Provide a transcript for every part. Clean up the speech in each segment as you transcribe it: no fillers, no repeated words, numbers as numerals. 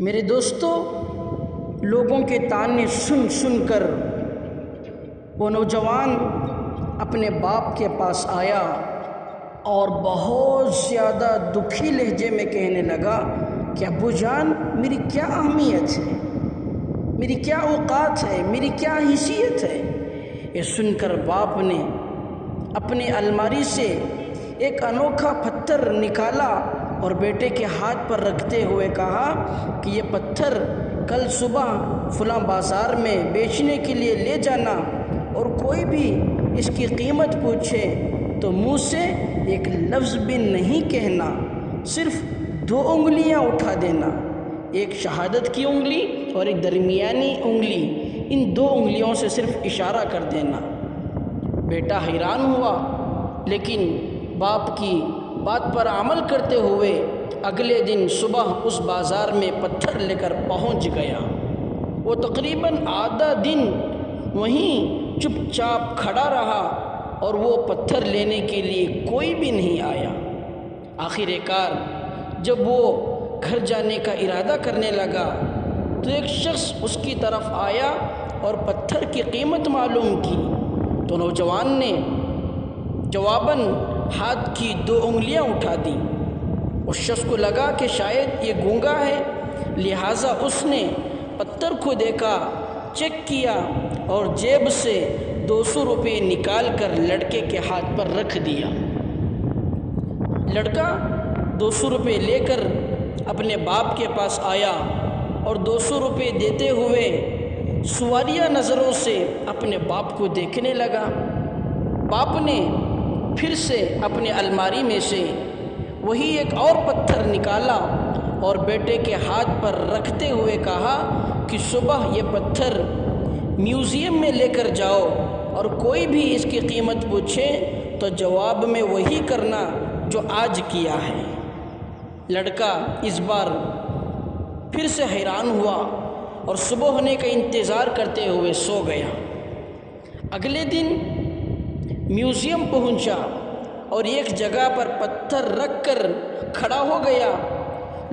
میرے دوستو، لوگوں کے طعنے سن سن کر وہ نوجوان اپنے باپ کے پاس آیا اور بہت زیادہ دکھی لہجے میں کہنے لگا کہ ابو جان، میری کیا اہمیت ہے، میری کیا اوقات ہے، میری کیا حیثیت ہے۔ یہ سن کر باپ نے اپنی الماری سے ایک انوکھا پتھر نکالا اور بیٹے کے ہاتھ پر رکھتے ہوئے کہا کہ یہ پتھر کل صبح فلاں بازار میں بیچنے کے لیے لے جانا، اور کوئی بھی اس کی قیمت پوچھے تو منہ سے ایک لفظ بھی نہیں کہنا، صرف 2 انگلیاں اٹھا دینا، ایک شہادت کی انگلی اور ایک درمیانی انگلی، ان 2 انگلیوں سے صرف اشارہ کر دینا۔ بیٹا حیران ہوا، لیکن باپ کی بات پر عمل کرتے ہوئے اگلے دن صبح اس بازار میں پتھر لے کر پہنچ گیا۔ وہ تقریباً آدھا دن وہیں چپ چاپ کھڑا رہا اور وہ پتھر لینے کے لیے کوئی بھی نہیں آیا۔ آخر کار جب وہ گھر جانے کا ارادہ کرنے لگا تو ایک شخص اس کی طرف آیا اور پتھر کی قیمت معلوم کی، تو نوجوان نے جواباً ہاتھ کی 2 انگلیاں اٹھا دیں۔ اس شخص کو لگا کہ شاید یہ گونگا ہے، لہٰذا اس نے پتھر کو دیکھا، چیک کیا اور جیب سے 200 روپے نکال کر لڑکے کے ہاتھ پر رکھ دیا۔ لڑکا 200 روپے لے کر اپنے باپ کے پاس آیا اور 200 روپے دیتے ہوئے سوالیہ نظروں سے اپنے باپ کو دیکھنے لگا۔ باپ نے پھر سے اپنے الماری میں سے وہی ایک اور پتھر نکالا اور بیٹے کے ہاتھ پر رکھتے ہوئے کہا کہ صبح یہ پتھر میوزیم میں لے کر جاؤ اور کوئی بھی اس کی قیمت پوچھے تو جواب میں وہی کرنا جو آج کیا ہے۔ لڑکا اس بار پھر سے حیران ہوا اور صبح ہونے کا انتظار کرتے ہوئے سو گیا۔ اگلے دن میوزیم پہنچا اور ایک جگہ پر پتھر رکھ کر کھڑا ہو گیا۔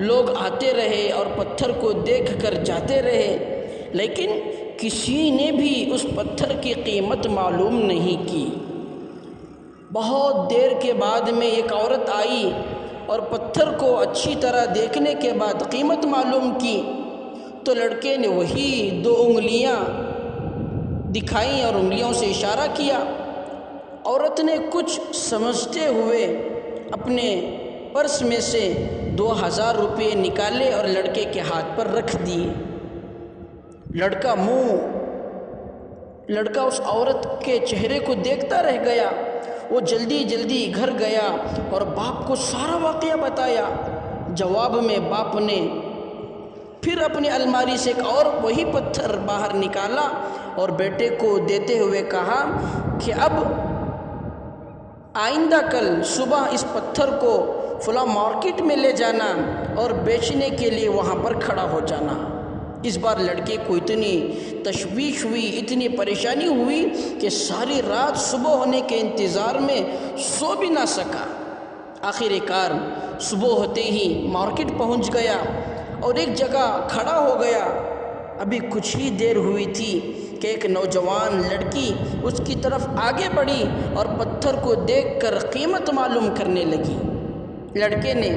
لوگ آتے رہے اور پتھر کو دیکھ کر جاتے رہے، لیکن کسی نے بھی اس پتھر کی قیمت معلوم نہیں کی۔ بہت دیر کے بعد میں ایک عورت آئی اور پتھر کو اچھی طرح دیکھنے کے بعد قیمت معلوم کی، تو لڑکے نے وہی 2 انگلیاں دکھائیں اور انگلیوں سے اشارہ کیا۔ عورت نے کچھ سمجھتے ہوئے اپنے پرس میں سے 2000 روپے نکالے اور لڑکے کے ہاتھ پر رکھ دیے۔ لڑکا اس عورت کے چہرے کو دیکھتا رہ گیا۔ وہ جلدی جلدی گھر گیا اور باپ کو سارا واقعہ بتایا۔ جواب میں باپ نے پھر اپنی الماری سے ایک اور وہی پتھر باہر نکالا اور بیٹے کو دیتے ہوئے کہا کہ اب آئندہ کل صبح اس پتھر کو فلاں مارکیٹ میں لے جانا اور بیچنے کے لیے وہاں پر کھڑا ہو جانا۔ اس بار لڑکے کو اتنی تشویش ہوئی، اتنی پریشانی ہوئی کہ ساری رات صبح ہونے کے انتظار میں سو بھی نہ سکا۔ آخر کار صبح ہوتے ہی مارکیٹ پہنچ گیا اور ایک جگہ کھڑا ہو گیا۔ ابھی کچھ ہی دیر ہوئی تھی کہ ایک نوجوان لڑکی اس کی طرف آگے بڑھی اور پتھر کو دیکھ کر قیمت معلوم کرنے لگی۔ لڑکے نے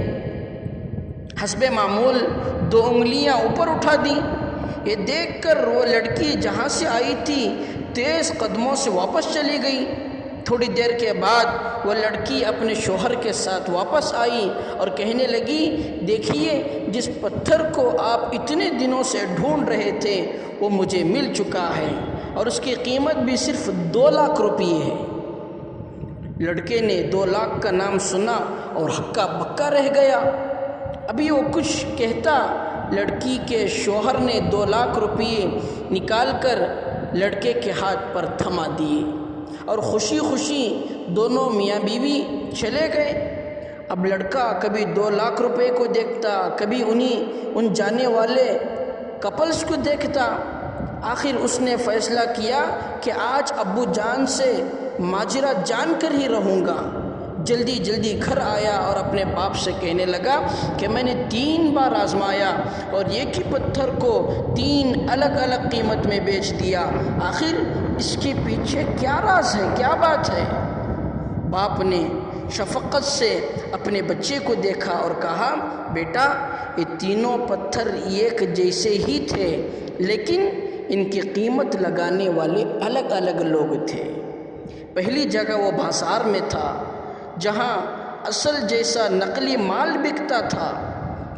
حسب معمول 2 انگلیاں اوپر اٹھا دیں۔ یہ دیکھ کر وہ لڑکی جہاں سے آئی تھی تیز قدموں سے واپس چلی گئی۔ تھوڑی دیر کے بعد وہ لڑکی اپنے شوہر کے ساتھ واپس آئی اور کہنے لگی، دیکھیے، جس پتھر کو آپ اتنے دنوں سے ڈھونڈ رہے تھے وہ مجھے مل چکا ہے اور اس کی قیمت بھی صرف 2 لاکھ روپے ہے۔ لڑکے نے 2 لاکھ کا نام سنا اور ہکا بکا رہ گیا۔ ابھی وہ کچھ کہتا، لڑکی کے شوہر نے 2 لاکھ روپے نکال کر لڑکے کے ہاتھ پر تھما دیے اور خوشی خوشی دونوں میاں بیوی چلے گئے۔ اب لڑکا کبھی 2 لاکھ روپے کو دیکھتا، کبھی ان جانے والے کپلز کو دیکھتا۔ آخر اس نے فیصلہ کیا کہ آج ابو جان سے ماجرا جان کر ہی رہوں گا۔ جلدی جلدی گھر آیا اور اپنے باپ سے کہنے لگا کہ میں نے 3 بار آزمایا اور ایک ہی پتھر کو 3 الگ الگ قیمت میں بیچ دیا، آخر اس کے پیچھے کیا راز ہے، کیا بات ہے؟ باپ نے شفقت سے اپنے بچے کو دیکھا اور کہا، بیٹا یہ تینوں پتھر ایک جیسے ہی تھے، لیکن ان کی قیمت لگانے والے الگ الگ لوگ تھے۔ پہلی جگہ وہ بازار میں تھا جہاں اصل جیسا نقلی مال بکتا تھا،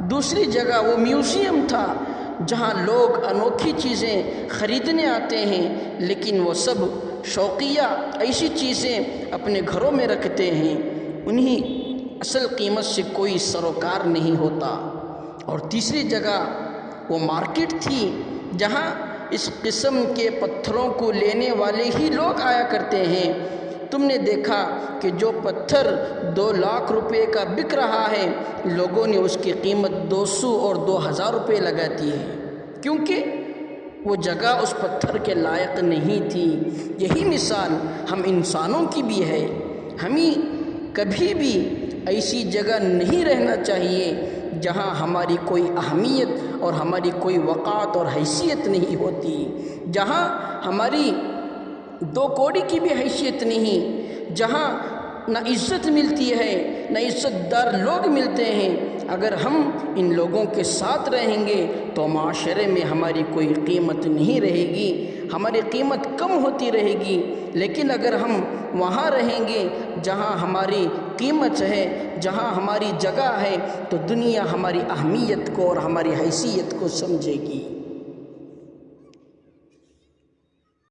دوسری جگہ وہ میوزیم تھا جہاں لوگ انوکھی چیزیں خریدنے آتے ہیں، لیکن وہ سب شوقیہ ایسی چیزیں اپنے گھروں میں رکھتے ہیں، انہیں اصل قیمت سے کوئی سروکار نہیں ہوتا۔ اور تیسری جگہ وہ مارکیٹ تھی جہاں اس قسم کے پتھروں کو لینے والے ہی لوگ آیا کرتے ہیں۔ تم نے دیکھا کہ جو پتھر 2 لاکھ روپے کا بک رہا ہے، لوگوں نے اس کی قیمت 200 اور 2000 روپے لگاتی ہے، کیونکہ وہ جگہ اس پتھر کے لائق نہیں تھی۔ یہی مثال ہم انسانوں کی بھی ہے، ہمیں کبھی بھی ایسی جگہ نہیں رہنا چاہیے جہاں ہماری کوئی اہمیت اور ہماری کوئی وقار اور حیثیت نہیں ہوتی، جہاں ہماری 2 کوڑی کی بھی حیثیت نہیں، جہاں نہ عزت ملتی ہے نہ عزت دار لوگ ملتے ہیں۔ اگر ہم ان لوگوں کے ساتھ رہیں گے تو معاشرے میں ہماری کوئی قیمت نہیں رہے گی، ہماری قیمت کم ہوتی رہے گی۔ لیکن اگر ہم وہاں رہیں گے جہاں ہماری قیمت ہے، جہاں ہماری جگہ ہے، تو دنیا ہماری اہمیت کو اور ہماری حیثیت کو سمجھے گی۔